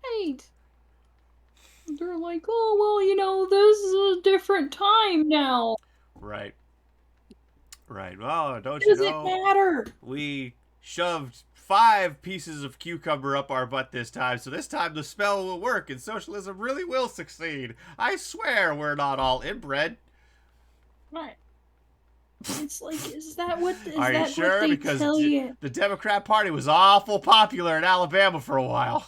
Right. They're like, oh, well, this is a different time now. Right. Right. Well, don't you Does it know? matter? We shoved 5 pieces of cucumber up our butt this time, so this time the spell will work and socialism really will succeed. I swear we're not all inbred. Right. It's like, is Are you that what sure? they Because tell you? the Democrat Party was awful popular in Alabama for a while.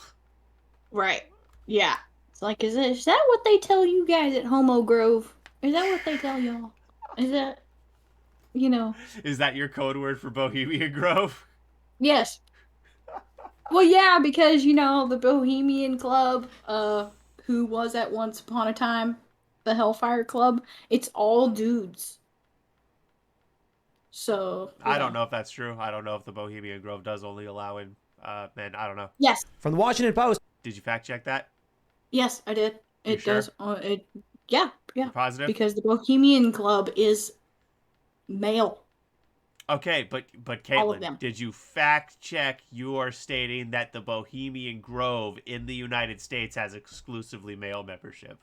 Right. Yeah. It's like, is that what they tell you guys at Homo Grove? Is that what they tell y'all? Is that, you know? Is that your code word for Bohemian Grove? Yes. Well, yeah, because the Bohemian Club, who was at once upon a time the Hellfire Club, it's all dudes. So, I don't know if that's true. I don't know if the Bohemian Grove does only allow in men. I don't know. Yes. From the Washington Post. Did you fact check that? Yes, I did. You It sure? does. Yeah, You yeah. positive? Because the Bohemian Club is male. Okay, but All of Caitlin, them. did you fact check your stating that the Bohemian Grove in the United States has exclusively male membership?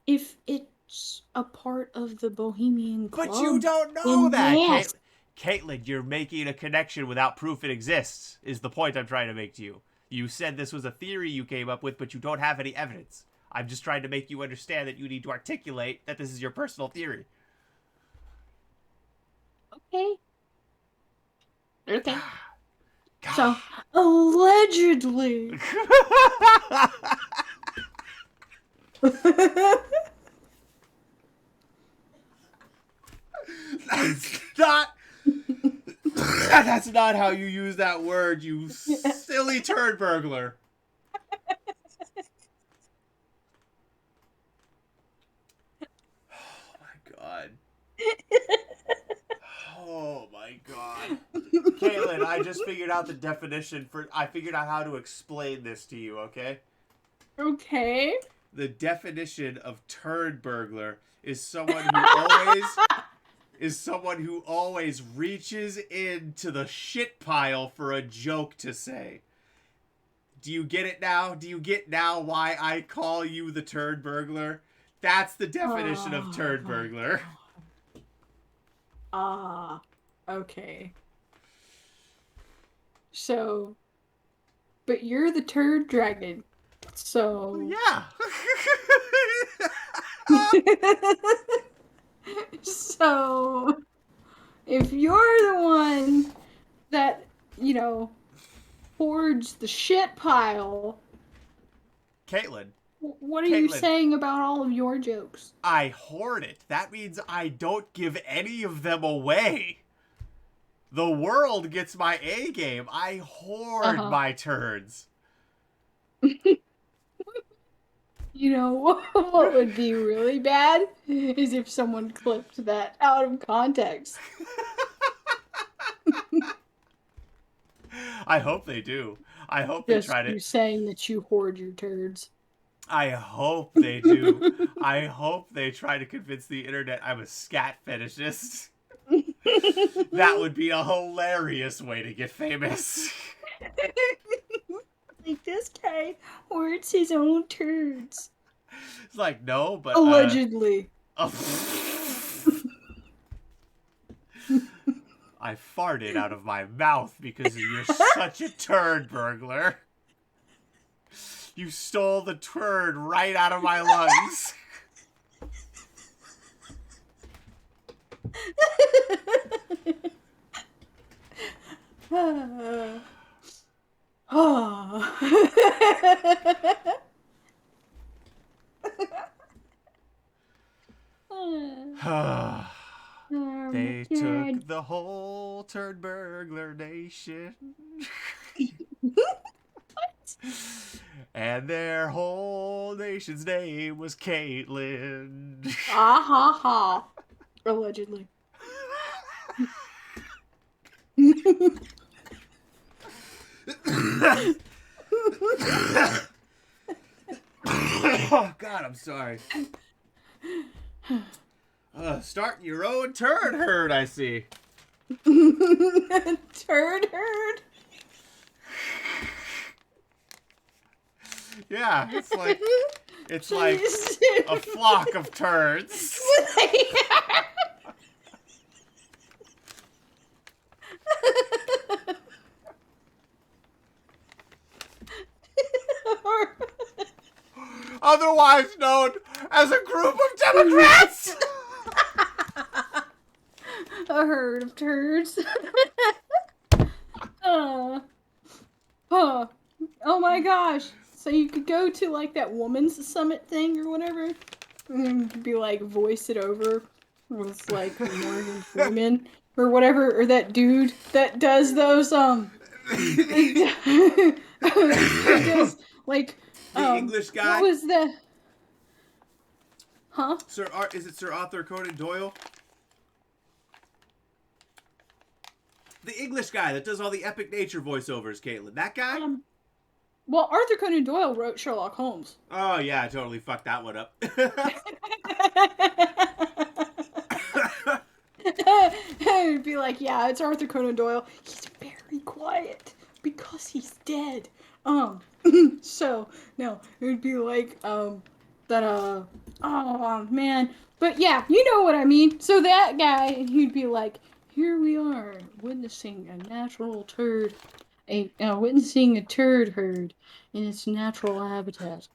If it's a part of the Bohemian But you Club, don't know then that, yes. Caitlin, you're making a connection without proof it exists, is the point I'm trying to make to you. You said this was a theory you came up with, but you don't have any evidence. I'm just trying to make you understand that you need to articulate that this is your personal theory. Okay. Okay. God. So, allegedly. That's not. That's not how you use that word, you silly turd burglar. Oh my god. Oh my god. Caitlin, I just figured out the definition for. I figured out how to explain this to you, okay? Okay. The definition of turd burglar is someone who always reaches into the shit pile for a joke to say. Do you get it now? Do you get now why I call you the turd burglar? That's the definition of Oh turd my burglar. god. Ah. Okay. So, but you're the turd dragon. So. Yeah. So, if you're the one that, hoards the shit pile, Caitlin, what are you Caitlin, saying about all of your jokes? I hoard it. That means I don't give any of them away. The world gets my A game. I hoard Uh-huh. my turds. What would be really bad is if someone clipped that out of context. I hope they do. I hope they Just try to. you saying that you hoard your turds. I hope they do. I hope they try to convince the internet I'm a scat fetishist. That would be a hilarious way to get famous. Like, this guy hoards his own turds. It's like, no, but Allegedly. I farted out of my mouth because you're such a turd burglar. You stole the turd right out of my lungs. They took the whole turd burglar nation. And their whole nation's name was Caitlin. Ah ha ha. Allegedly. Oh, God, I'm sorry. Starting your own turd herd, I see. Turd herd? Yeah, it's So like you a flock of turds. Otherwise known as a group of Democrats. A herd of turds. uh, huh. Oh my gosh. So you could go to like that woman's summit thing or whatever, and you could be like voice it over with like Morgan Freeman or whatever, or that dude that does those that does like The English what guy, was the huh? Is it Sir Arthur Conan Doyle? The English guy that does all the epic nature voiceovers, Caitlin. That guy? Um well, Arthur Conan Doyle wrote Sherlock Holmes. Oh yeah, I totally fucked that one up. It'd be like, yeah, it's Arthur Conan Doyle. He's very quiet because he's dead. Um, so no, it would be like that oh man, but yeah, you know what I mean. So that guy, he'd be like, here we are witnessing a natural turd, witnessing a turd herd in its natural habitat.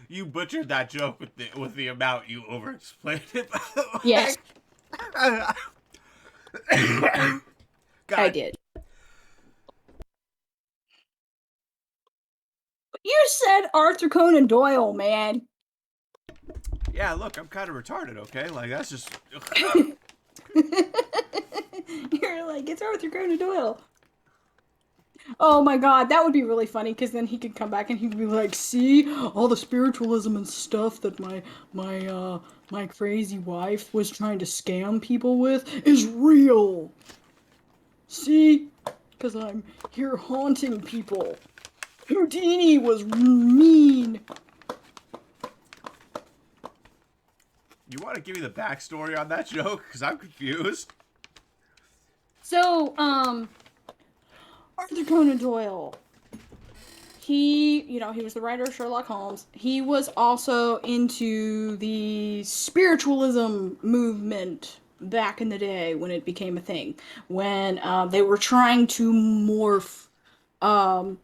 You butchered that joke with the amount you overexplained it. By Yes, the way. I God, did. You said Arthur Conan Doyle, man. yeah. Look, I'm kind of retarded. Okay, like that's just. You're like, it's Arthur Conan Doyle. Oh my god, that would be really funny because then he could come back and he'd be like, "See, all the spiritualism and stuff that my crazy wife was trying to scam people with is real. See, because I'm here haunting people. Houdini was mean." You want to give me the backstory on that joke? Because I'm confused. So, Arthur Conan Doyle, he was the writer of Sherlock Holmes. He was also into the spiritualism movement back in the day when it became a thing. When they were trying to morph, um,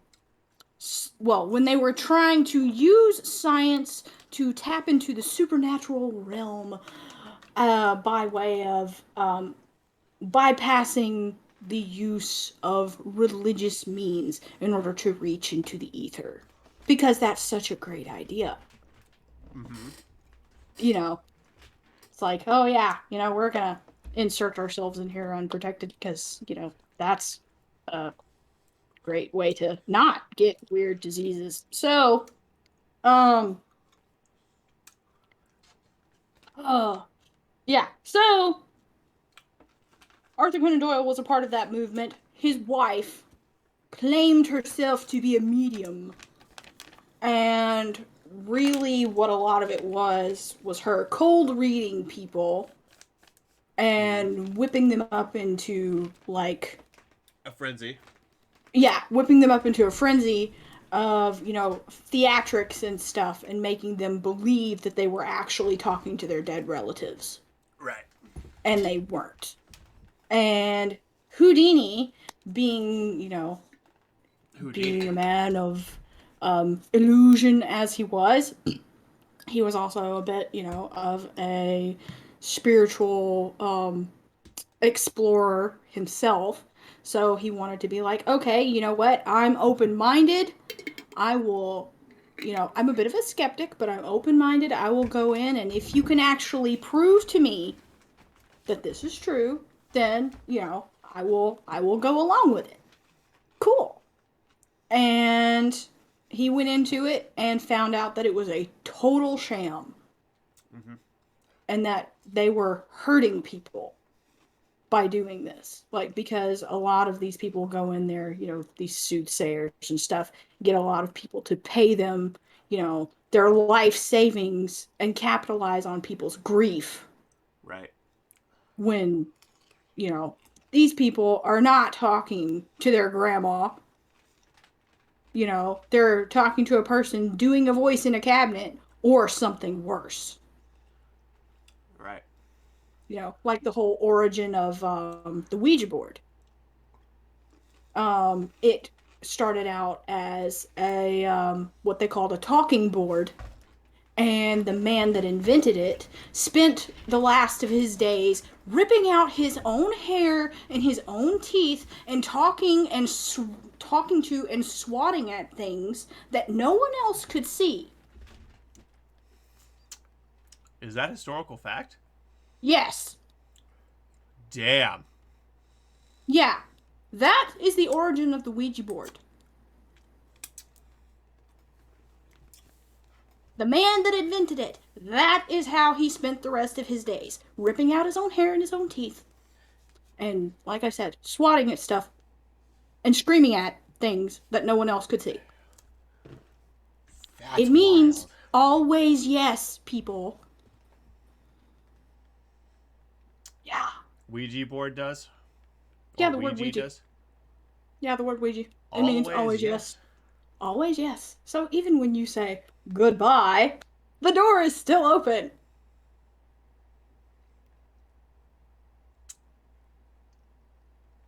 when they were trying to use science to tap into the supernatural realm by way of bypassing the use of religious means in order to reach into the ether. Because that's such a great idea. Mm-hmm. You know, it's like, oh yeah, we're gonna insert ourselves in here unprotected because, that's a great way to not get weird diseases. So, um, oh, yeah. So, Arthur Conan Doyle was a part of that movement. His wife claimed herself to be a medium. And really, what a lot of it was her cold reading people Mm-hmm. and whipping them up into, like, A frenzy. yeah, whipping them up into a frenzy of, theatrics and stuff and making them believe that they were actually talking to their dead relatives. Right. And they weren't. And Houdini, being, being Houdini. a man of illusion as he was also a bit, of a spiritual explorer himself. So he wanted to be like, okay, you know what? I'm open minded. I will, I'm a bit of a skeptic, but I'm open minded. I will go in, and if you can actually prove to me that this is true, then, I will go along with it. Cool. And he went into it and found out that it was a total sham Mm-hmm. and that they were hurting people by doing this. Like, because a lot of these people go in there, these soothsayers and stuff, get a lot of people to pay them, their life savings and capitalize on people's grief Right. when, you know, these people are not talking to their grandma. You know, they're talking to a person doing a voice in a cabinet or something worse. Right. You know, like the whole origin of the Ouija board. It started out as a what they called a talking board, and the man that invented it spent the last of his days ripping out his own hair and his own teeth and talking to and swatting at things that no one else could see. Is that historical fact? Yes. Damn. Yeah. That is the origin of the Ouija board. The man that invented it, that is how he spent the rest of his days, ripping out his own hair and his own teeth. And like I said, swatting at stuff and screaming at things that no one else could see. It That's means wild. always yes, people. Yeah. Ouija board does? Yeah, Or the word Ouija Ouija. does? Yeah, the word Ouija. It means Always always yes. yes. Always yes. So even when you say goodbye, the door is still open.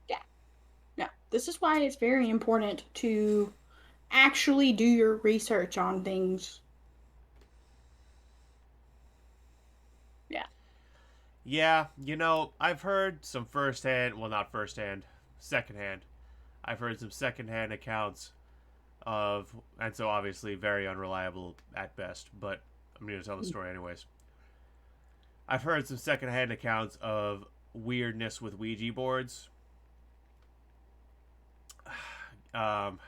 Yeah. Yeah. This is why it's very important to actually do your research on things. Yeah. Yeah, I've heard some firsthand, well, not firsthand, secondhand. I've heard some secondhand accounts of, and so obviously very unreliable at best, but I'm going to tell the story anyways. I've heard some secondhand accounts of weirdness with Ouija boards. Um,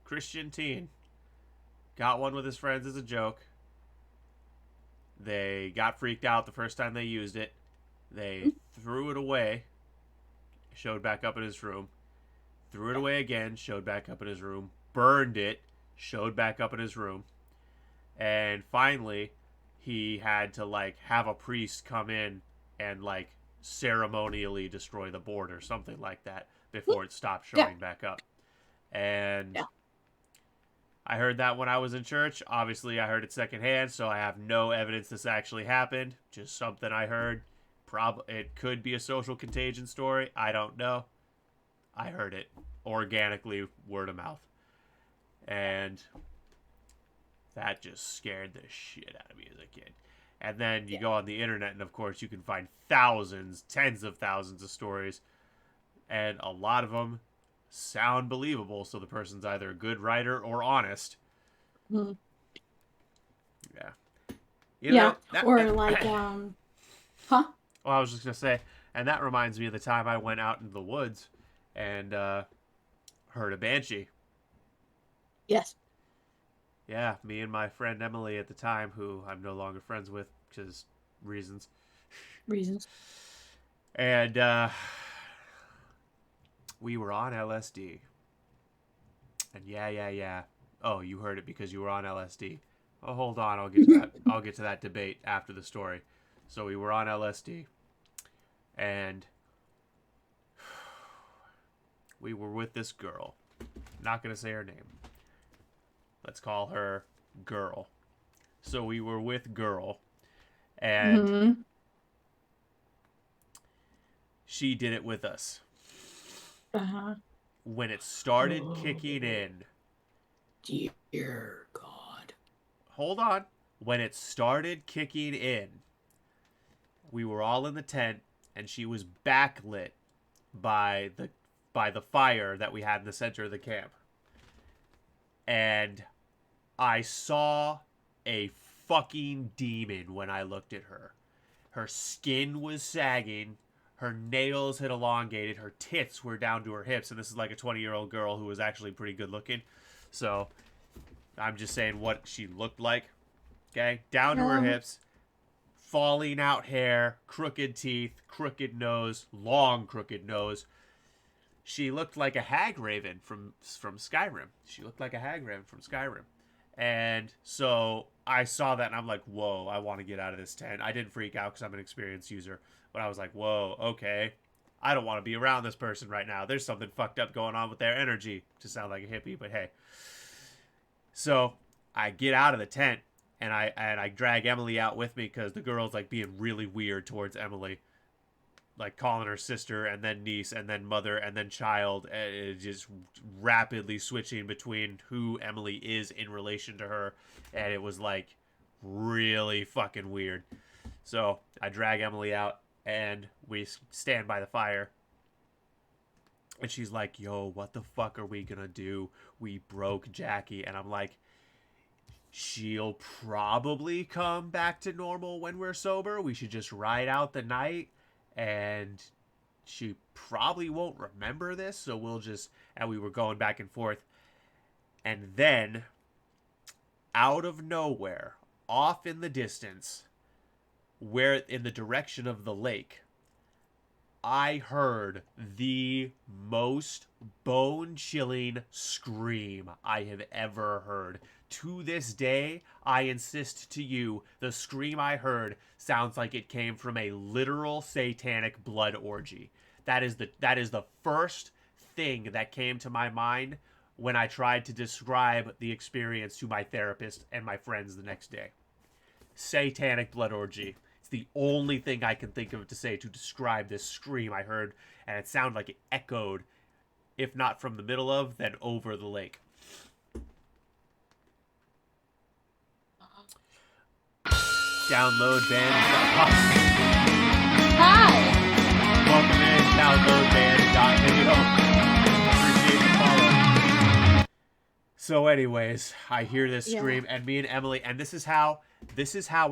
Christian teen got one with his friends as a joke. They got freaked out the first time they used it. They threw it away, showed back up in his room. Threw it away again, showed back up in his room. Burned it, showed back up in his room. And finally, he had to have a priest come in and ceremonially destroy the board or something like that before it stopped Yeah. showing back up. And Yeah. I heard that when I was in church. Obviously, I heard it secondhand, so I have no evidence this actually happened. Just something I heard. It could be a social contagion story. I don't know. I heard it organically, word of mouth. And that just scared the shit out of me as a kid. And then you Yeah. go on the internet, and of course, you can find thousands, tens of thousands of stories. And a lot of them sound believable, so the person's either a good writer or honest. Mhm. Yeah. Yeah. That. Or huh? Well, I was just going to say, and that reminds me of the time I went out into the woods and heard a banshee. Yes. Yeah, me and my friend Emily at the time, who I'm no longer friends with because reasons. Reasons. And we were on LSD. And yeah. Oh, you heard it because you were on LSD. Oh, hold on, I'll get to that. I'll get to that debate after the story. So we were on LSD, and we were with this girl. Not gonna say her name. Let's call her Girl. So we were with Girl, and Hmm. she did it with us. Uh-huh. When it started kicking Oh, in, dear God. hold on. When it started kicking in, we were all in the tent, and she was backlit by the fire that we had in the center of the camp. And I saw a fucking demon when I looked at her. Her skin was sagging, her nails had elongated, her tits were down to her hips, and this is like a 20-year-old girl who was actually pretty good looking. So I'm just saying what she looked like. Okay? Down to her Um, hips, falling out hair, crooked teeth, crooked nose, long crooked nose. She looked like a hag raven from Skyrim. She looked like a hag raven from Skyrim. And so I saw that and I'm like, whoa, I want to get out of this tent. I didn't freak out because I'm an experienced user, but I was like, whoa, okay. I don't want to be around this person right now. There's something fucked up going on with their energy. To sound like a hippie, but hey. So I get out of the tent and I drag Emily out with me because the girl's like being really weird towards Emily, like calling her sister and then niece and then mother and then child, and it just rapidly switching between who Emily is in relation to her, and it was like really fucking weird. So I drag Emily out and we stand by the fire. And she's like, yo, what the fuck are we gonna do? We broke Jackie. And I'm like, she'll probably come back to normal when we're sober. We should just ride out the night. And she probably won't remember this. So we'll just. And we were going back and forth. And then, out of nowhere, off in the distance, where in the direction of the lake, I heard the most bone chilling scream I have ever heard. To this day, I insist to you, the scream I heard sounds like it came from a literal satanic blood orgy. That is the first thing that came to my mind when I tried to describe the experience to my therapist and my friends the next day. Satanic blood orgy. It's the only thing I can think of to say to describe this scream I heard, and it sounded like it echoed, if not from the middle of, then over the lake. Download band. Hi. Welcome in, downloadband.video. Appreciate the follow. So, anyways, I hear this scream, and me and Emily, and this is how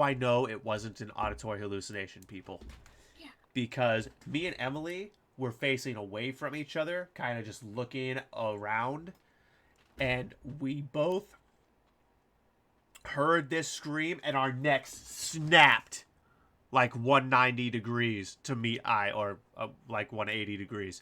I know it wasn't an auditory hallucination, people. Yeah. Because me and Emily were facing away from each other, kind of just looking around, and we both heard this scream, and our necks snapped like 190 degrees to meet eye, or like 180 degrees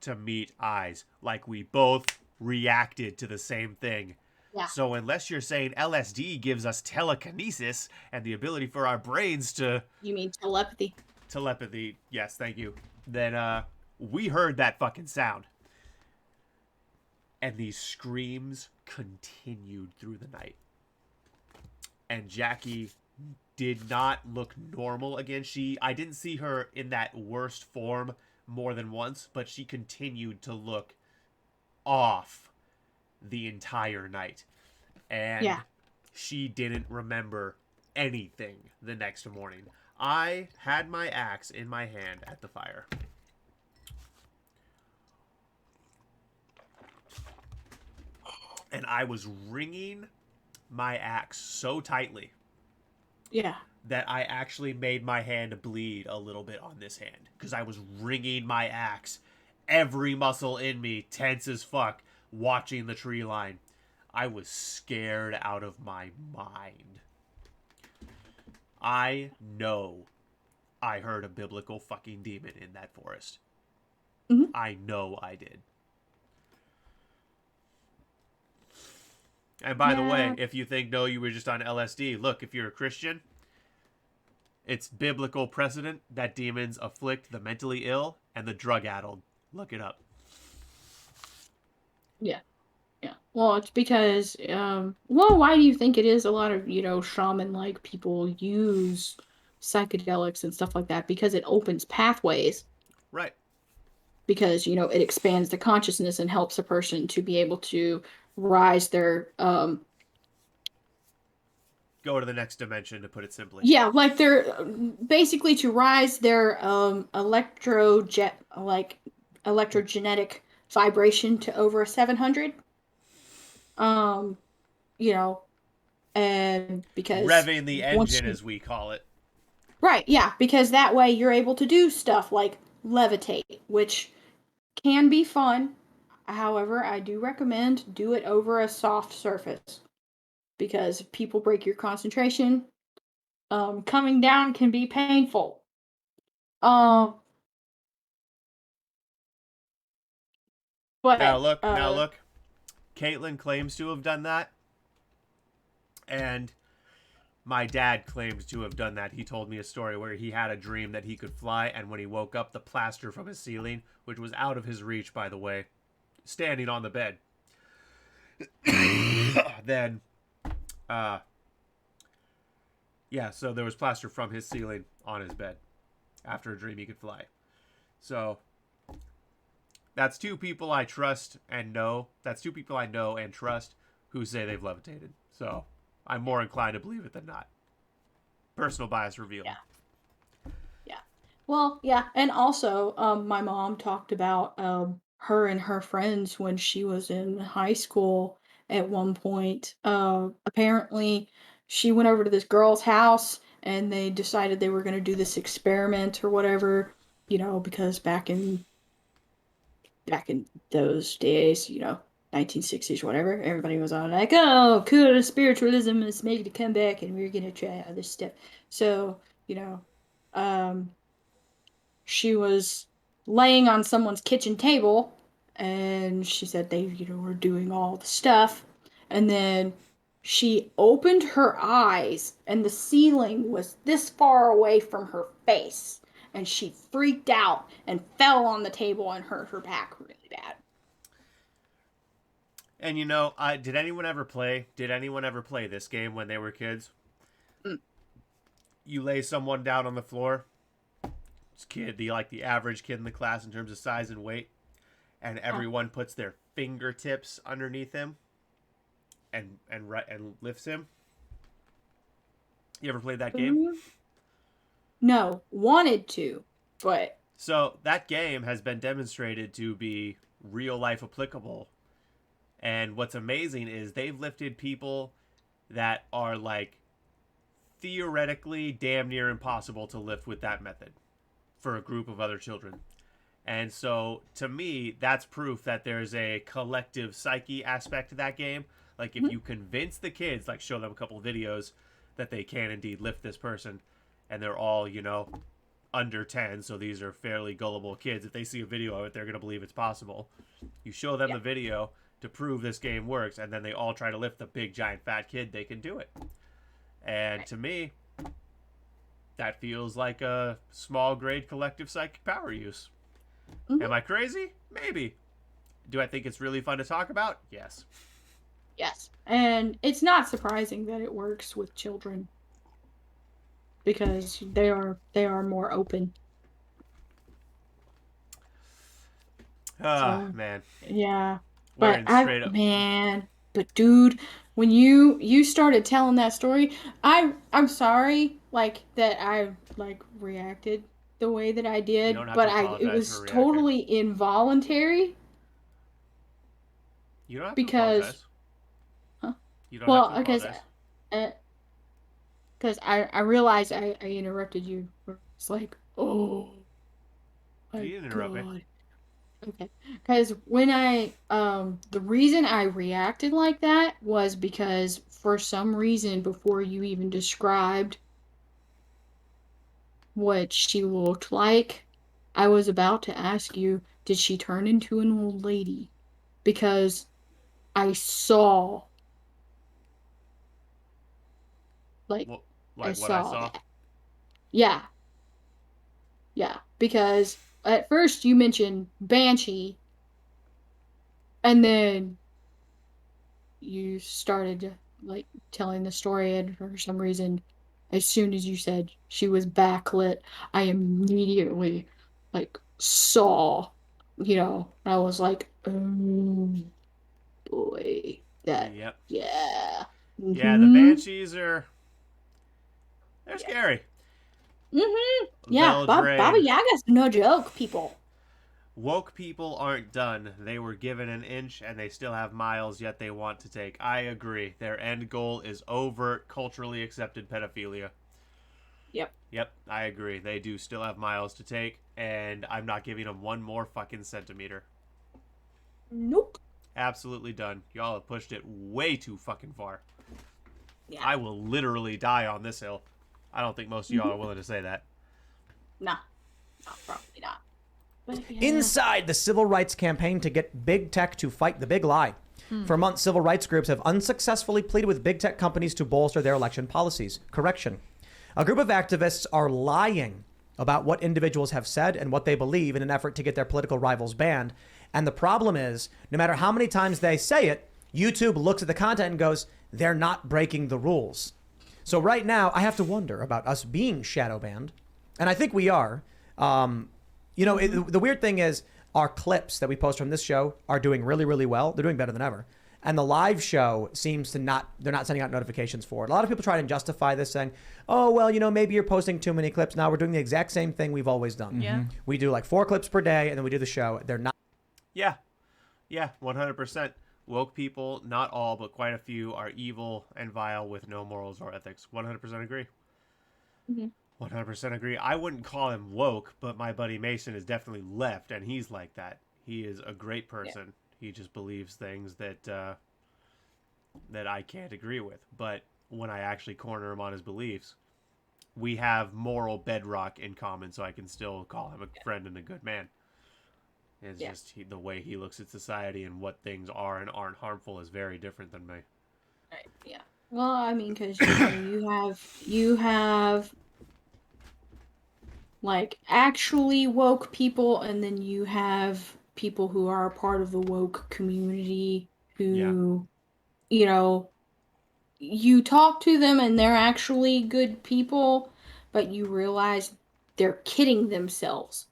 to meet eyes. Like we both reacted to the same thing. Yeah. So unless you're saying LSD gives us telekinesis and the ability for our brains to You mean telepathy? telepathy, yes, thank you. Then we heard that fucking sound. And these screams continued through the night. And Jackie did not look normal again. I didn't see her in that worst form more than once, but she continued to look off the entire night. And she didn't remember anything the next morning. I had my axe in my hand at the fire. And I was wringing my axe so tightly. Yeah. That I actually made my hand bleed a little bit on this hand. Because I was wringing my axe. Every muscle in me tense as fuck, watching the tree line. I was scared out of my mind. I know I heard a biblical fucking demon in that forest. Mm-hmm. I know I did. And by the way, if you think, no, you were just on LSD, look, if you're a Christian, it's biblical precedent that demons afflict the mentally ill and the drug-addled. Look it up. Yeah. Yeah. Well, it's because, why do you think it is a lot of, shaman-like people use psychedelics and stuff like that? Because it opens pathways. Right. Because, it expands the consciousness and helps a person to be able to rise their, go to the next dimension, to put it simply. yeah, like they're basically to rise their electrogenetic vibration to over 700. Um, you know, and because Revving the once engine, you, as we call it. right, yeah, because that way you're able to do stuff like levitate, which can be fun. However, I do recommend do it over a soft surface because if people break your concentration, coming down can be painful. Um, Now but look. Caitlin claims to have done that. And My dad claims to have done that. He told me a story where he had a dream that he could fly, and when he woke up, the plaster from his ceiling, which was out of his reach, by the way, standing on the bed. Then, uh, yeah, so there was plaster from his ceiling on his bed after a dream he could fly. So, that's two people I trust and know. That's two people I know and trust who say they've levitated. So, I'm more inclined to believe it than not. Personal bias revealed. Yeah. Yeah. Well, yeah, and also, my mom talked about her and her friends when she was in high school at one point. Apparently, she went over to this girl's house and they decided they were going to do this experiment or whatever, because back in those days, 1960s, whatever, everybody was all like, oh, cool, spiritualism is making a comeback and we're going to try all this stuff. So, you know, um, she was laying on someone's kitchen table and she said they, were doing all the stuff. And then she opened her eyes and the ceiling was this far away from her face. And she freaked out and fell on the table and hurt her back really bad. And did anyone ever play? Did anyone ever play this game when they were kids? Mm. You lay someone down on the floor. This kid, the average kid in the class in terms of size and weight, and everyone puts their fingertips underneath him, and lifts him. You ever played that game? No, wanted to, but So that game has been demonstrated to be real life applicable. And what's amazing is they've lifted people that are theoretically damn near impossible to lift with that method for a group of other children. And so to me, that's proof that there's a collective psyche aspect to that game. Like if you convince the kids, show them a couple of videos that they can indeed lift this person, and they're all, under 10, so these are fairly gullible kids. If they see a video of it, they're going to believe it's possible. You show them the video to prove this game works, and then they all try to lift the big, giant, fat kid, they can do it. And to me, that feels like a small grade collective psychic power use. Am I crazy? Maybe. Do I think it's really fun to talk about? Yes. Yes. And it's not surprising that it works with children because they are more open. So, Man. yeah. We're But in straight up. but dude, when you started telling that story, I'm sorry that I reacted the way that I You did, don't have but to it apologize for was reacting. totally involuntary You don't have to because apologize. You don't have well, to because apologize. I realized I interrupted you. It's like, oh my You didn't interrupt me. god. Okay. Because when the reason I reacted like that was because for some reason, before you even described what she looked like, I was about to ask you, did she turn into an old lady? Because I saw, like, Well, I like what I saw saw. that. Yeah, yeah. Because at first you mentioned Banshee, and then you started telling the story, and for some reason, as soon as you said she was backlit, I immediately saw, I was like, oh boy, that, Yep. yeah. Yeah, the Mm-hmm. Banshees they're Yeah. scary. Mm-hmm. Yeah, They'll Baba drain. Yaga's no joke, people. Woke people aren't done. They were given an inch and they still have miles yet they want to take. I agree. Their end goal is overt, culturally accepted pedophilia. Yep. Yep, I agree. They do still have miles to take, and I'm not giving them one more fucking centimeter. Nope. Absolutely done. Y'all have pushed it way too fucking far. Yeah. I will literally die on this hill. I don't think most of y'all are Mm-hmm. willing to say that. No. No, probably not. But yeah. Inside the civil rights campaign to get big tech to fight the big lie. For months, civil rights groups have unsuccessfully pleaded with big tech companies to bolster their election policies. Correction. A group of activists are lying about what individuals have said and what they believe in an effort to get their political rivals banned. And the problem is, no matter how many times they say it, YouTube looks at the content and goes, they're not breaking the rules. So right now, I have to wonder about us being shadow banned. And I think we are. The weird thing is our clips that we post from this show are doing really, really well. They're doing better than ever. And the live show seems to they're not sending out notifications for it. A lot of people try to justify this saying, oh, well, maybe you're posting too many clips. Now we're doing the exact same thing we've always done. Yeah. We do like 4 clips per day and then we do the show. They're not. Yeah. Yeah, 100%. Woke people, not all, but quite a few, are evil and vile with no morals or ethics. 100% agree. 100% agree. I wouldn't call him woke, but my buddy Mason is definitely left, and he's like that. He is a great person. Yeah. He just believes things that I can't agree with. But when I actually corner him on his beliefs, we have moral bedrock in common, so I can still call him a friend and a good man. It's just the way he looks at society and what things are and aren't harmful is very different than me. Right. Yeah. Well, I mean, because you have like actually woke people, and then you have people who are a part of the woke community who, you talk to them and they're actually good people, but you realize they're kidding themselves.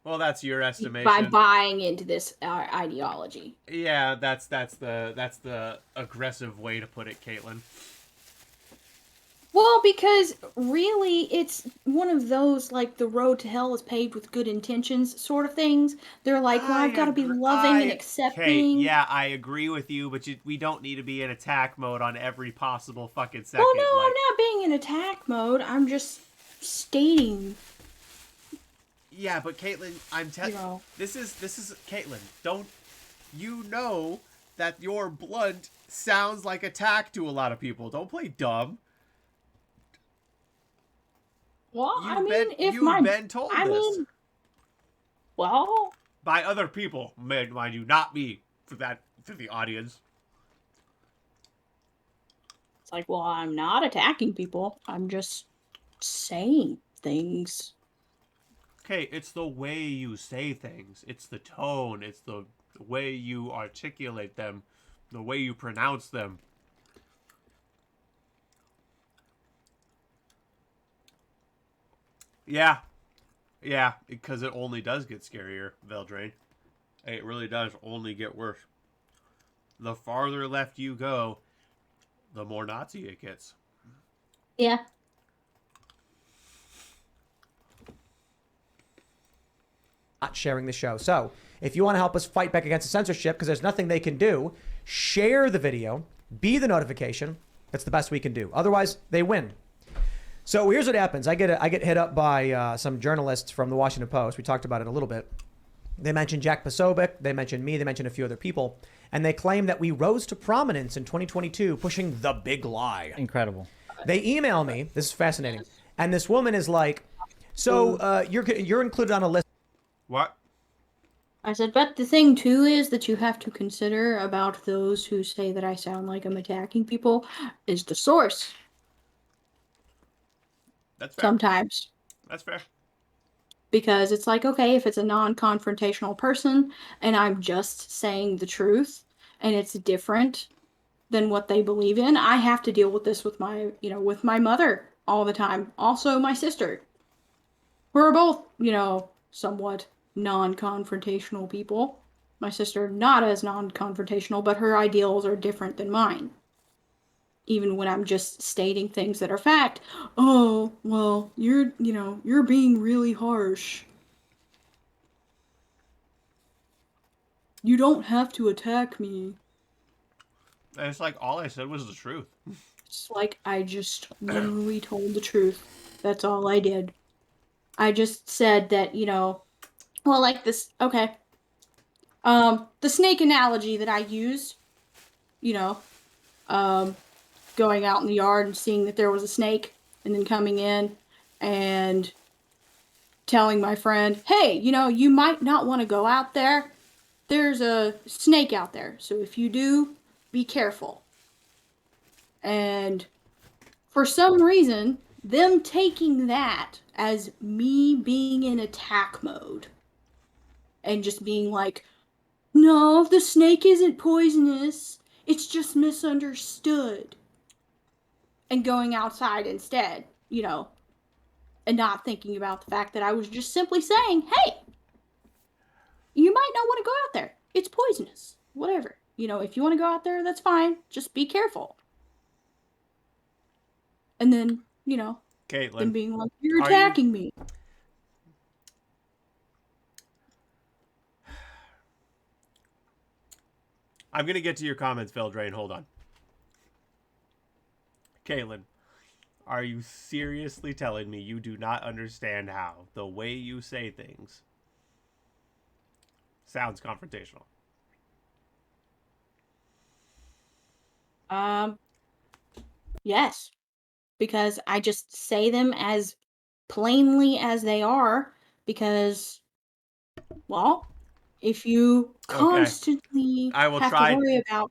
Well, that's your estimation. By buying into this ideology. Yeah, that's the aggressive way to put it, Caitlin. Well, because really, it's one of those, like, the road to hell is paved with good intentions sort of things. They're like, well, I've got to be loving and accepting. Okay, yeah, I agree with you, but we don't need to be in attack mode on every possible fucking second. Well, no, I'm not being in attack mode. I'm just stating. Yeah, but Caitlin, I'm telling you, this is Caitlin. Don't you know that your blunt sounds like attack to a lot of people? Don't play dumb. Well, you've been told this. Well, by other people, mind you, not me, for the audience. It's like, well, I'm not attacking people. I'm just saying things. Okay, it's the way you say things. It's the tone. It's the way you articulate them. The way you pronounce them. Yeah. Yeah, because it only does get scarier, Veldrain. It really does only get worse. The farther left you go, the more Nazi it gets. Yeah. Not sharing the show. So if you want to help us fight back against the censorship, because there's nothing they can do, share the video, be the notification. That's the best we can do. Otherwise, they win. So here's what happens. I get hit up by some journalists from the Washington Post. We talked about it a little bit. They mentioned Jack Posobiec. They mentioned me. They mentioned a few other people. And they claim that we rose to prominence in 2022 pushing the big lie. Incredible. They email me. This is fascinating. And this woman is like, so you're included on a list. What? I said, but the thing, too, is that you have to consider about those who say that I sound like I'm attacking people is the source. That's fair. Sometimes. That's fair. Because it's like, okay, if it's a non-confrontational person and I'm just saying the truth and it's different than what they believe in, I have to deal with this with my mother all the time. Also, my sister. We're both, somewhat non-confrontational people. My sister, not as non-confrontational, but her ideals are different than mine. Even when I'm just stating things that are fact. Oh, well, you're being really harsh. You don't have to attack me. And it's like, all I said was the truth. It's like, I just literally told the truth. That's all I did. I just said that, well, like this, okay. The snake analogy that I used, going out in the yard and seeing that there was a snake and then coming in and telling my friend, hey, you might not want to go out there there's a snake out there. So if you do, be careful. And for some reason, them taking that as me being in attack mode and just being like, no, the snake isn't poisonous. It's just misunderstood. And going outside instead, and not thinking about the fact that I was just simply saying, hey, you might not want to go out there. It's poisonous. Whatever. If you want to go out there, that's fine. Just be careful. And then, Caitlin, them being like, you're attacking me. I'm going to get to your comments, Veldrain. Hold on. Caitlin, are you seriously telling me you do not understand how the way you say things sounds confrontational? Yes. Because I just say them as plainly as they are because, well, if you constantly have to worry about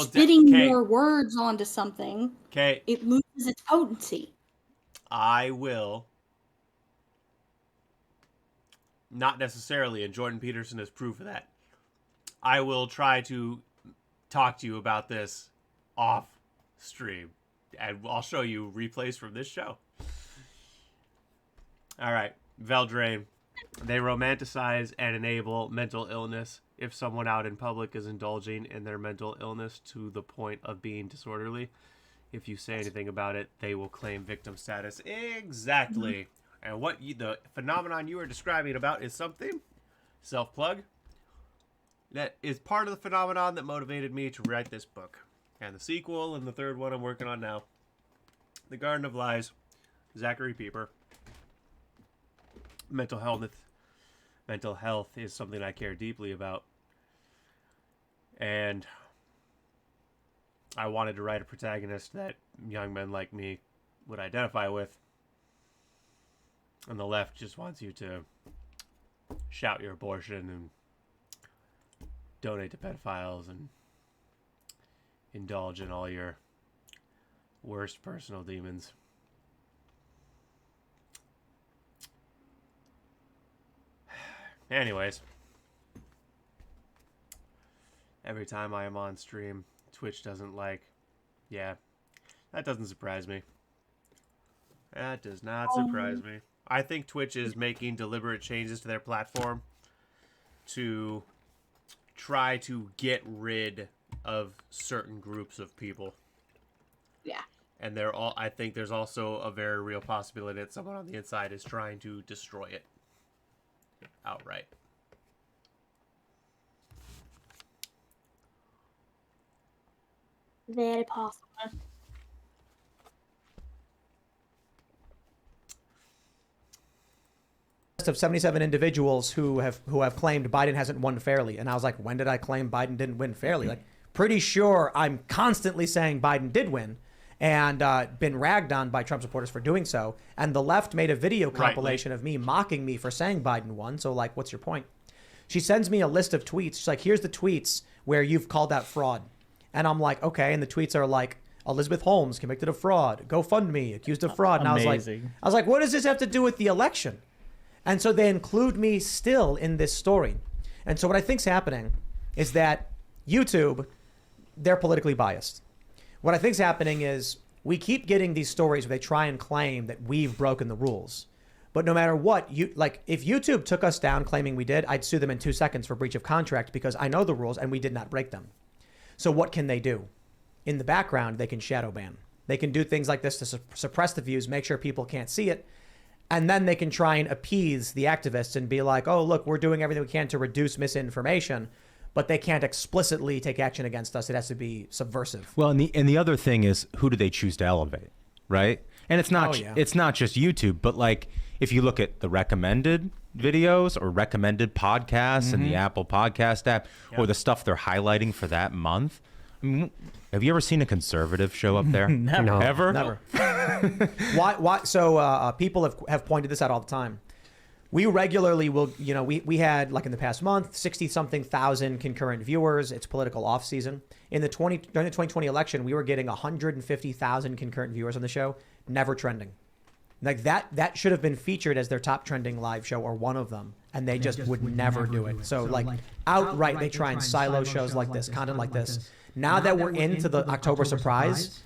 spitting more words onto something, it loses its potency. I will. Not necessarily, and Jordan Peterson is proof of that. I will try to talk to you about this off stream, and I'll show you replays from this show. All right, Veldrain. They romanticize and enable mental illness. If someone out in public is indulging in their mental illness to the point of being disorderly, if you say anything about it, they will claim victim status. Exactly. And what the phenomenon you are describing about is something, self-plug, that is part of the phenomenon that motivated me to write this book. And the sequel and the third one I'm working on now. The Garden of Lies, Zachary Pieper. Mental health is something I care deeply about. And I wanted to write a protagonist that young men like me would identify with. And the left just wants you to shout your abortion and donate to pedophiles and indulge in all your worst personal demons. Anyways, every time I am on stream, Twitch doesn't like. Yeah, that doesn't surprise me. That does not surprise me. I think Twitch is making deliberate changes to their platform to try to get rid of certain groups of people. Yeah. And I think there's also a very real possibility that someone on the inside is trying to destroy it outright. Very possible. Of 77 individuals who have claimed Biden hasn't won fairly. And I was like, when did I claim Biden didn't win fairly? Like, pretty sure I'm constantly saying Biden did win and been ragged on by Trump supporters for doing so. And the left made a video compilation of me mocking me for saying Biden won. So, like, what's your point? She sends me a list of tweets. She's like, here's the tweets where you've called out fraud. And I'm like, okay. And the tweets are like, Elizabeth Holmes convicted of fraud. GoFundMe accused of fraud. And I was like, what does this have to do with the election? And so they include me still in this story. And so what I think's happening is that YouTube, they're politically biased. What I think's happening is we keep getting these stories where they try and claim that we've broken the rules. But no matter what, if YouTube took us down claiming we did, I'd sue them in 2 seconds for breach of contract because I know the rules and we did not break them. So what can they do? In the background, they can shadow ban. They can do things like this to suppress the views, make sure people can't see it. And then they can try and appease the activists and be like, oh, look, we're doing everything we can to reduce misinformation. But they can't explicitly take action against us. It has to be subversive. Well, and the other thing is, who do they choose to elevate, right? And it's not it's not just YouTube, but like if you look at the recommended videos or recommended podcasts in the Apple Podcast app or the stuff they're highlighting for that month. I mean, have you ever seen a conservative show up there? Never. Ever? Never. Why? So people have pointed this out all the time. We regularly will, we had, like in the past month, 60-something thousand concurrent viewers. It's political off season. During the 2020 election, we were getting 150,000 concurrent viewers on the show, never trending. Like that should have been featured as their top trending live show or one of them, and they just would never do it. So like outright, they try and silo shows like this, content like this. Now that we're into the October surprise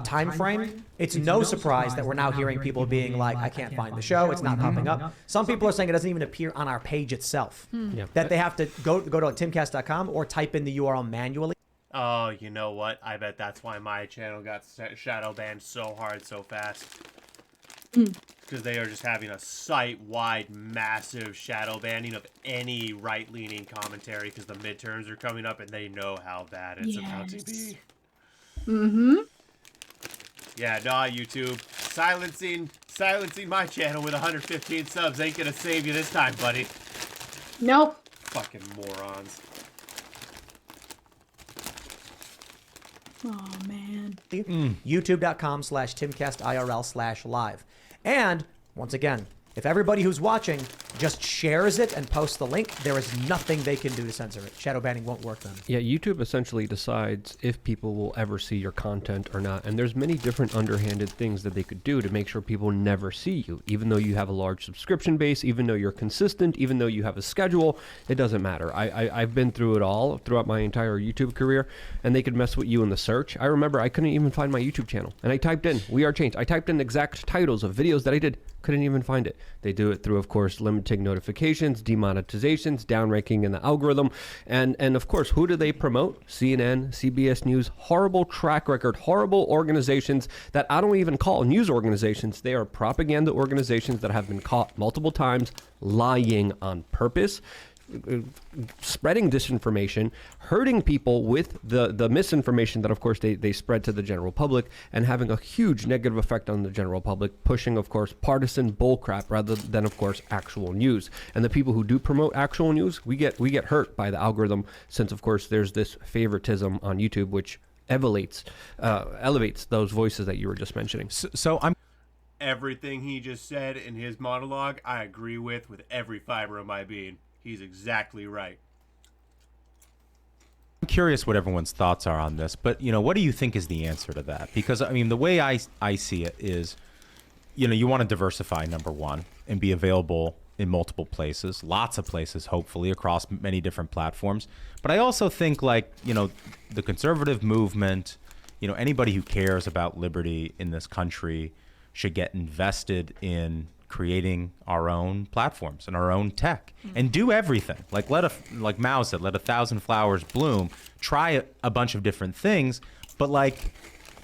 time frame, it's no surprise that we're now hearing people being like, I can't find the show, it's not popping up. Some people are saying it doesn't even appear on our page itself, that they have to go to timcast.com or type in the URL manually. Oh, you know what? I bet that's why my channel got shadow banned so hard so fast. Because they are just having a site-wide massive shadow banning of any right-leaning commentary because the midterms are coming up and they know how bad it's about to be. Yeah, nah, YouTube. Silencing my channel with 115 subs ain't gonna save you this time, buddy. Nope. Fucking morons. Oh, man. YouTube.com/TimCastIRL/live. And once again, if everybody who's watching just shares it and posts the link, there is nothing they can do to censor it. Shadow banning won't work then. Yeah, YouTube essentially decides if people will ever see your content or not. And there's many different underhanded things that they could do to make sure people never see you. Even though you have a large subscription base, even though you're consistent, even though you have a schedule, it doesn't matter. I've been through it all throughout my entire YouTube career, and they could mess with you in the search. I remember I couldn't even find my YouTube channel. And I typed in, We Are Changed. I typed in exact titles of videos that I did. Couldn't even find it. They do it through, of course, limiting notifications, demonetizations, downranking in the algorithm. And of course, who do they promote? CNN, CBS News, horrible track record, horrible organizations that I don't even call news organizations. They are propaganda organizations that have been caught multiple times lying on purpose, spreading disinformation, hurting people with the misinformation that, of course, they spread to the general public, and having a huge negative effect on the general public, pushing, of course, partisan bullcrap rather than, of course, actual news. And the people who do promote actual news, we get hurt by the algorithm, since, of course, there's this favoritism on YouTube, which elevates those voices that you were just mentioning. So I'm... Everything he just said in his monologue, I agree with every fiber of my being. He's exactly right. I'm curious what everyone's thoughts are on this, but, what do you think is the answer to that? Because, I mean, the way I see it is, you want to diversify, number one, and be available in multiple places, lots of places, hopefully, across many different platforms. But I also think, like, the conservative movement, anybody who cares about liberty in this country should get invested in creating our own platforms and our own tech, and do everything. Like Mao said, let 1,000 flowers bloom. Try a bunch of different things, but like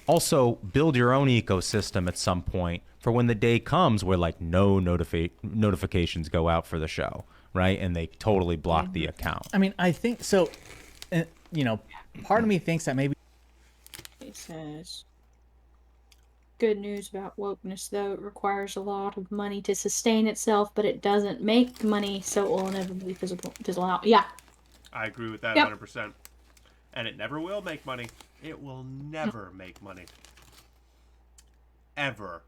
also build your own ecosystem at some point for when the day comes where like no notifications go out for the show, right? And they totally block the account. I mean, I think so. Part of me thinks that maybe It says, good news about wokeness, though. It requires a lot of money to sustain itself, but it doesn't make money, so it will inevitably fizzle out. Yeah. I agree with that 100%. And it never will make money. It will never make money. Ever.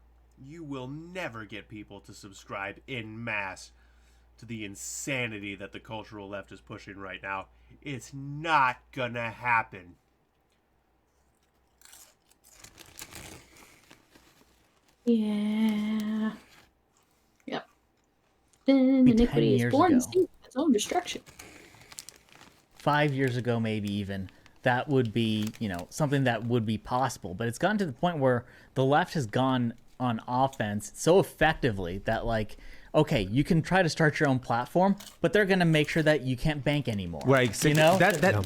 You will never get people to subscribe en masse to the insanity that the cultural left is pushing right now. It's not gonna happen. Yeah. Yep. Then Be 10 iniquity is years born ago. to seek its own destruction. 5 years ago, maybe even, that would be, something that would be possible. But it's gotten to the point where the left has gone on offense so effectively that, like, okay, you can try to start your own platform, but they're going to make sure that you can't bank anymore. Right. So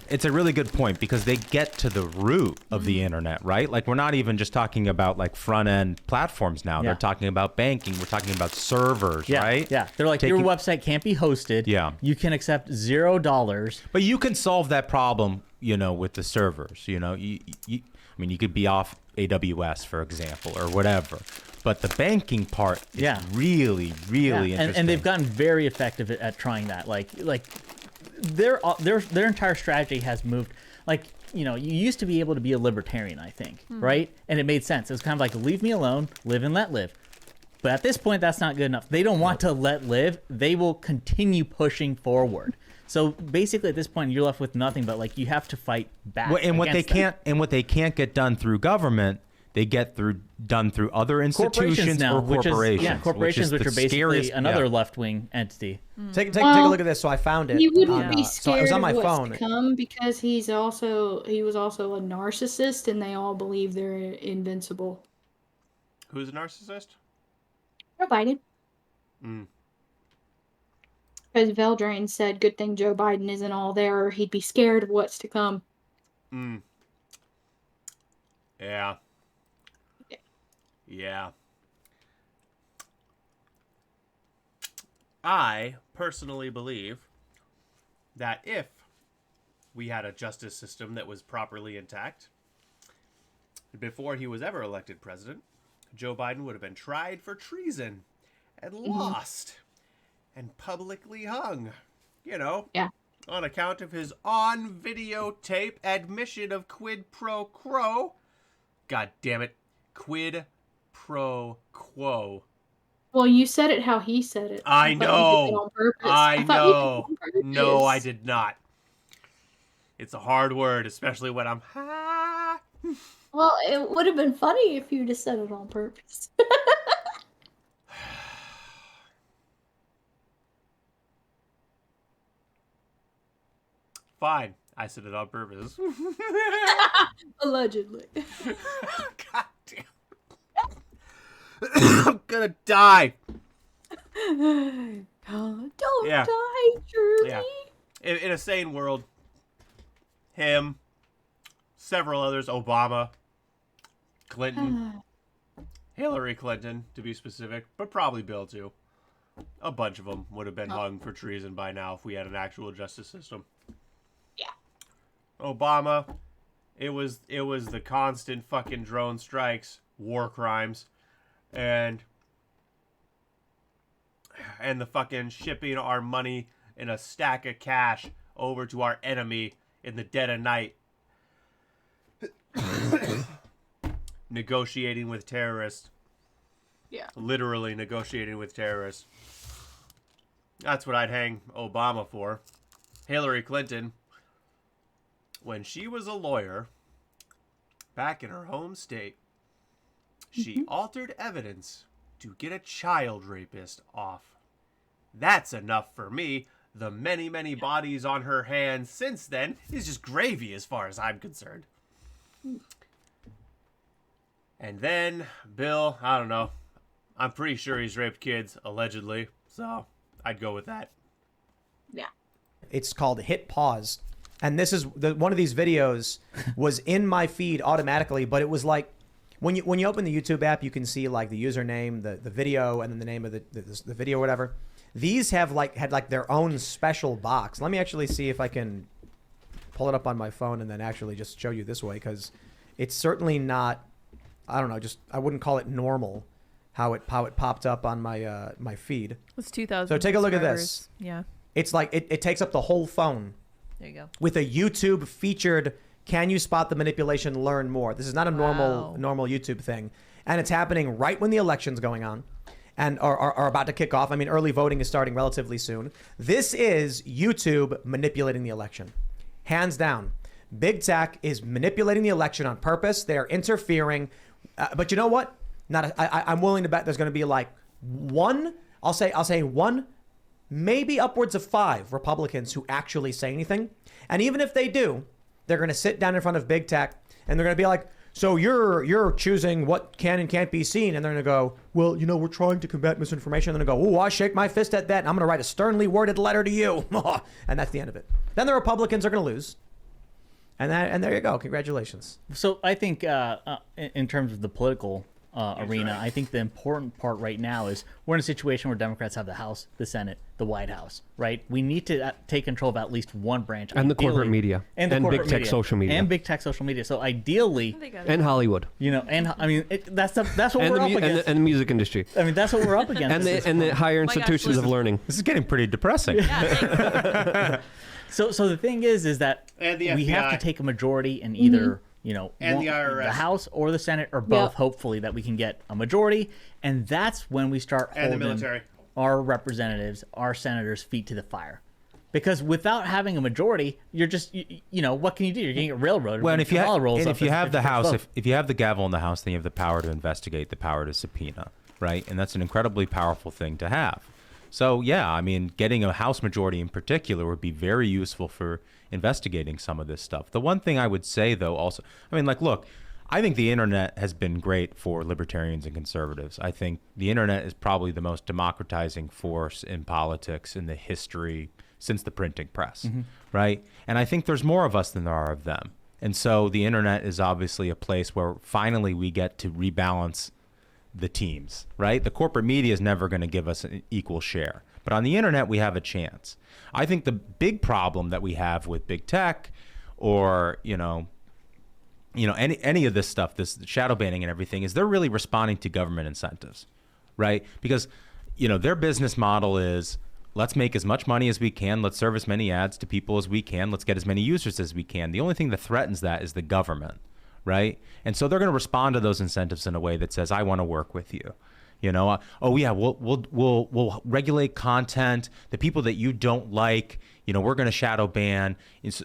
it's a really good point, because they get to the root of the internet, right? Like, we're not even just talking about like front end platforms now. Yeah. They're talking about banking. We're talking about servers, right? Yeah. They're like, your website can't be hosted. Yeah. You can accept $0. But you can solve that problem, with the servers. You could be off AWS, for example, or whatever. But the banking part is really, really interesting. And they've gotten very effective at trying that. Like their entire strategy has moved. Like, you used to be able to be a libertarian, I think, right? And it made sense. It was kind of like, leave me alone, live and let live. But at this point, that's not good enough. They don't want to let live. They will continue pushing forward. So basically, at this point, you're left with nothing but like you have to fight back. And what they can't get done through government, they get done through other institutions now, or corporations. Corporations, which are basically scariest, another left-wing entity. Take a look at this. So I found it. He wouldn't be so it scared was on my of what's phone. to come because he was also a narcissist, and they all believe they're invincible. Who's a narcissist? Joe Biden. Because Veldrain said, "Good thing Joe Biden isn't all there, or he'd be scared of what's to come." Yeah. Yeah. I personally believe that if we had a justice system that was properly intact, before he was ever elected president, Joe Biden would have been tried for treason and lost and publicly hung, on account of his on videotape admission of quid pro quo. God damn it. Quid pro quo. Well, you said it how he said it. I know. I know. No, I did. did not. It's a hard word, especially when I'm high. Well, it would have been funny if you just said it on purpose. Fine. I said it on purpose. Allegedly. God damn. I'm gonna die. Don't Yeah. die, Jeremy. Yeah. In a sane world, him, several others, Obama, Clinton, Hillary Clinton, to be specific, but probably Bill too. A bunch of them would have been hung for treason by now if we had an actual justice system. Yeah. Obama, it was the constant fucking drone strikes, war crimes, and the fucking shipping our money in a stack of cash over to our enemy in the dead of night. Negotiating with terrorists. Yeah. Literally negotiating with terrorists. That's what I'd hang Obama for. Hillary Clinton, when she was a lawyer back in her home state, she altered evidence to get a child rapist off. That's enough for me. The many, many bodies on her hands since then is just gravy as far as I'm concerned. And then Bill, I don't know. I'm pretty sure he's raped kids, allegedly. So I'd go with that. Yeah. It's called Hit Pause. And this is one of these videos was in my feed automatically, but it was like when you open the YouTube app, you can see like the username, the video, and then the name of the video, whatever. These have had their own special box. Let me actually see if I can pull it up on my phone and then actually just show you this way, because it's certainly not, I don't know, just I wouldn't call it normal how it popped up on my my feed. It's 2,000. So take a look at this. Yeah. It's like it takes up the whole phone. There you go. With a YouTube featured, can you spot the manipulation, learn more. This is not a normal YouTube thing. And it's happening right when the election's going on and are about to kick off. I mean, early voting is starting relatively soon. This is YouTube manipulating the election. Hands down. Big tech is manipulating the election on purpose. They're interfering. But you know what? I'm willing to bet there's going to be like I'll say one, maybe upwards of 5 Republicans who actually say anything. And even if they do, they're going to sit down in front of big tech and they're going to be like, so you're choosing what can and can't be seen. And they're going to go, well, we're trying to combat misinformation. And they're going to go, oh, I shake my fist at that. And I'm going to write a sternly worded letter to you. And that's the end of it. Then the Republicans are going to lose. And there you go. Congratulations. So I think in terms of the political arena, I think the important part right now is we're in a situation where Democrats have the House, the Senate, the White House, right? We need to take control of at least one branch. And the corporate media. And the big tech social media. And big tech social media. So ideally... And Hollywood. And I mean, that's what we're up against. And the music industry. I mean, that's what we're up against. and the higher institutions of learning. This is getting pretty depressing. Yeah, So the thing is that And the we FBI. have to take a majority in either And the IRS. the House or the Senate or both, hopefully, that we can get a majority. And that's when we start And the holding military. our representatives, our senators' feet to the fire. Because without having a majority, you're just, what can you do? You're getting railroaded. Well, and if you have the House, vote. if you have the gavel in the House, then you have the power to investigate, the power to subpoena, right? And that's an incredibly powerful thing to have. So, yeah, I mean, getting a House majority in particular would be very useful for investigating some of this stuff. The one thing I would say, though, also, I mean, like, look, I think the internet has been great for libertarians and conservatives. I think the internet is probably the most democratizing force in politics in the history since the printing press, right? And I think there's more of us than there are of them. And so the internet is obviously a place where finally we get to rebalance the teams, right? The corporate media is never going to give us an equal share. But on the internet, we have a chance. I think the big problem that we have with big tech or, any of this stuff, this shadow banning and everything, is they're really responding to government incentives, right? Because, their business model is, let's make as much money as we can. Let's serve as many ads to people as we can. Let's get as many users as we can. The only thing that threatens that is the government, right? And so they're going to respond to those incentives in a way that says, I want to work with you. We'll regulate content. The people that you don't like, we're going to shadow ban.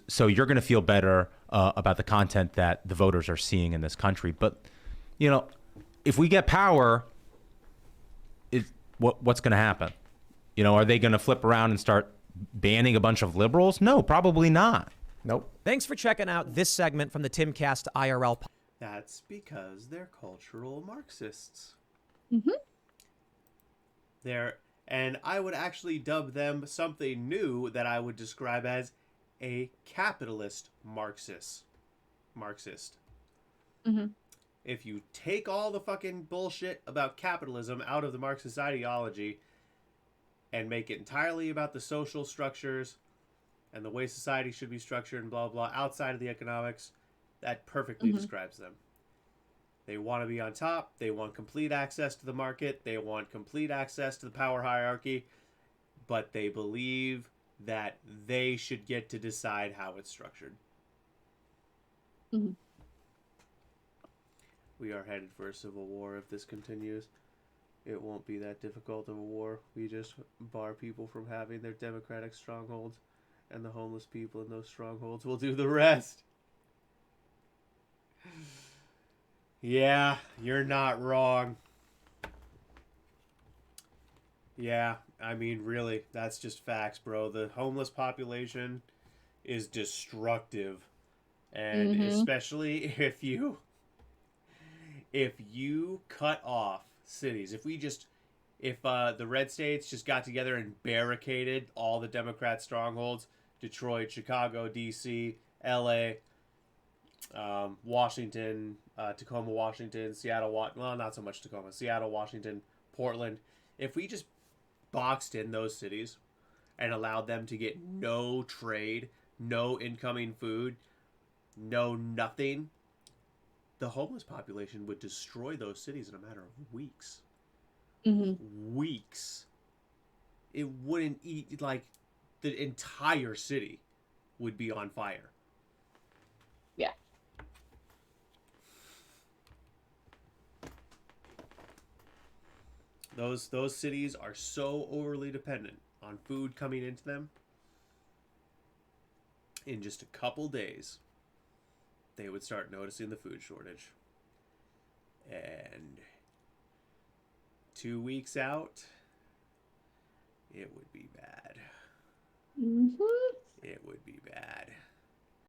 So you're going to feel better about the content that the voters are seeing in this country. But, if we get power, what's going to happen? Are they going to flip around and start banning a bunch of liberals? No, probably not. Nope. Thanks for checking out this segment from the TimCast IRL. That's because they're cultural Marxists. And I would actually dub them something new that I would describe as a capitalist Marxist. If you take all the fucking bullshit about capitalism out of the Marxist ideology and make it entirely about the social structures and the way society should be structured and blah, blah, outside of the economics, that perfectly describes them. They want to be on top. They want complete access to the market. They want complete access to the power hierarchy. But they believe that they should get to decide how it's structured. We are headed for a civil war if this continues. It won't be that difficult of a war. We just bar people from having their democratic strongholds, and the homeless people in those strongholds will do the rest. Yeah, you're not wrong. Yeah, I mean, really, that's just facts, bro. The homeless population is destructive. And especially if you cut off cities, if the red states just got together and barricaded all the Democrat strongholds, Detroit, Chicago, DC, LA, Washington, Tacoma, Washington, Seattle, well, not so much Tacoma, Seattle, Washington, Portland, if we just boxed in those cities and allowed them to get no trade, no incoming food, no nothing, the homeless population would destroy those cities in a matter of weeks. Weeks. It wouldn't eat, like, the entire city would be on fire. Yeah. Those cities are so overly dependent on food coming into them. In just a couple days, they would start noticing the food shortage. And 2 weeks out, it would be bad. It would be bad.